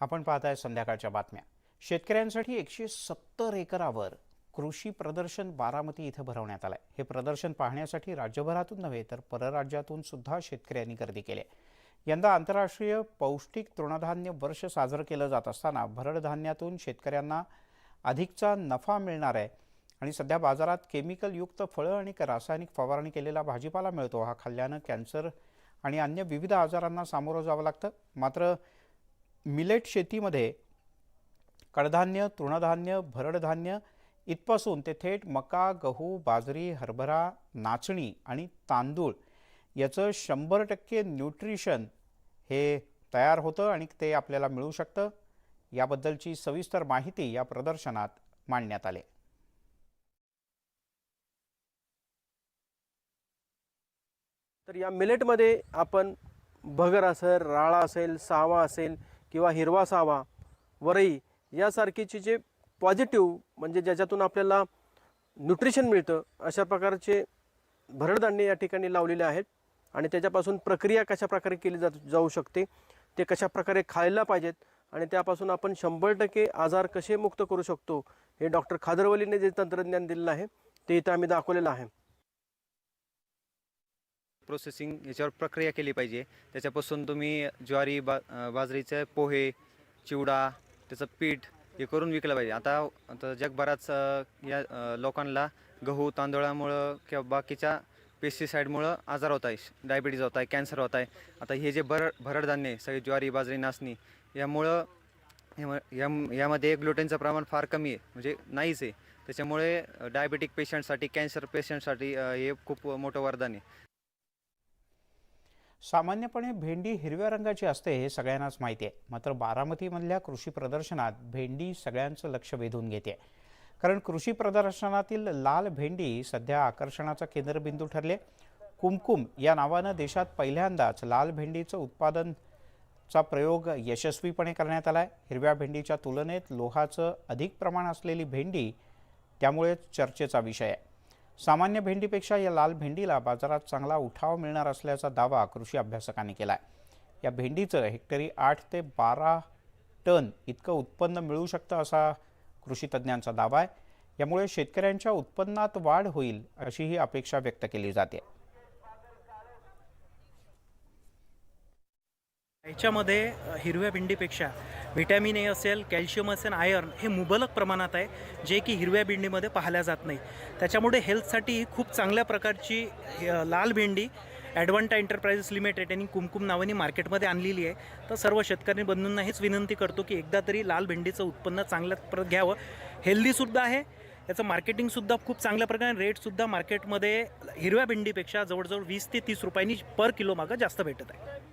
आपण पाहताय संध्याकाळच्या बातम्या। शेतकऱ्यांसाठी 170 एकरावर कृषी प्रदर्शन बारामती इथं भरवण्यात आलंय। हे प्रदर्शन पाहण्यासाठी राज्यभरातून नव्हे तर परराज्यातून सुद्धा शेतकऱ्यांनी गर्दी केली आहे। यंदा आंतरराष्ट्रीय पौष्टिक तृणधान्य वर्ष साजरं केलं जात असताना भरड धान्यातून शेतकऱ्यांना अधिकचा नफा मिळणार आहे आणि सध्या बाजारात केमिकल युक्त फळं आणि रासायनिक फवारणी केलेला भाजीपाला मिळतो। हा खाल्ल्यानं कॅन्सर आणि अन्य विविध आजारांना सामोरं जावं लागतं। मात्र मिलेट शेतीमध्ये कडधान्य, तृणधान्य, भरड धान्य इथपासून ते थेट मका, गहू, बाजरी, हरभरा, नाचणी आणि तांदूळ याचं 100% न्यूट्रिशन हे तयार होतं आणि ते आपल्याला मिळू शकतं। याबद्दलची सविस्तर माहिती या प्रदर्शनात मांडण्यात आली। तर या मिलेटमध्ये आपण भगर असेल, राळा असेल, सावा असेल किंवा हिरवा सावा, वरई यासारखीचे जे पॉझिटिव्ह म्हणजे ज्याच्यातून आपल्याला न्यूट्रिशन मिळतं अशा प्रकारचे भरडधान्य या ठिकाणी लावलेले आहेत आणि त्याच्यापासून प्रक्रिया कशा प्रकारे केली जाऊ शकते, ते कशा प्रकारे खायला पाहिजेत आणि त्यापासून आपण 100% आजार कसे मुक्त करू शकतो हे डॉक्टर खादरवलीने जे तंत्रज्ञान दिलेलं आहे ते इथं आम्ही दाखवलेलं आहे। प्रोसेसिंग याच्यावर प्रक्रिया केली पाहिजे। त्याच्यापासून तुम्ही ज्वारी, बाजरीचे पोहे, चिवडा, त्याचं पीठ हे करून विकलं पाहिजे। आता जगभरात या लोकांना गहू तांदळामुळं किंवा बाकीच्या पेस्टिसाईडमुळं आजार होत आहे, डायबिटीज होत आहे, कॅन्सर होत आहे। आता हे जे भरडधान्य सगळे ज्वारी, बाजरी, नाचणी यामुळं यामध्ये ग्लुटेनचं प्रमाण फार कमी आहे, म्हणजे नाहीच आहे। त्याच्यामुळे डायबिटिक पेशंटसाठी, कॅन्सर पेशंटसाठी हे खूप मोठं वरदान आहे। सामान्यपणे भेंडी हिरव्या रंगाची असते हे सगळ्यांनाच माहिती आहे। मात्र बारामतीमधल्या कृषी प्रदर्शनात भेंडी सगळ्यांचं लक्ष वेधून घेते, कारण कृषी प्रदर्शनातील लाल भेंडी सध्या आकर्षणाचा केंद्रबिंदू ठरले। कुमकुम या नावानं देशात पहिल्यांदाच लाल भेंडीचं उत्पादनचा प्रयोग यशस्वीपणे करण्यात आलाय। हिरव्या भेंडीच्या तुलनेत लोहाचं अधिक प्रमाण असलेली भेंडी त्यामुळे चर्चेचा विषय आहे। सामान्य भेंडीपेक्षा या लाल भेंडीला बाजारात चांगला उठाव मिळणार असल्याचा दावा कृषी अभ्यासकांनी केलाय। या भेंडीचं हेक्टरी 8 ते 12 टन इतकं उत्पन्न मिळू शकतं असा कृषी तज्ज्ञांचा दावा आहे। यामुळे शेतकऱ्यांच्या उत्पन्नात वाढ होईल अशी ही अपेक्षा व्यक्त केली जाते। याच्यामध्ये हिरव्या भेंडीपेक्षा व्हिटॅमिन ए असेल, कॅल्शियम असेल, आयर्न हे मुबलक प्रमाणात आहे, जे की हिरव्या भेंडीमध्ये पाहिल्या जात नाही। त्याच्यामुळे हेल्थसाठी खूप चांगल्या प्रकारची लाल भेंडी ॲडव्हान्टा एंटरप्राइजेस लिमिटेड यांनी कुमकुम नावाने मार्केटमध्ये आणलेली आहे। तर सर्व शेतकरी बंधूंना हेच विनंती करतो की एकदा तरी लाल भेंडीचं उत्पन्न चांगल्या घ्यावं। हेल्दीसुद्धा आहे, याचं मार्केटिंगसुद्धा खूप चांगल्या प्रकारे, रेटसुद्धा मार्केटमध्ये हिरव्या भेंडीपेक्षा जवळजवळ 20 ते 30 रुपयांनी पर किलो मागं जास्त भेटत आहे।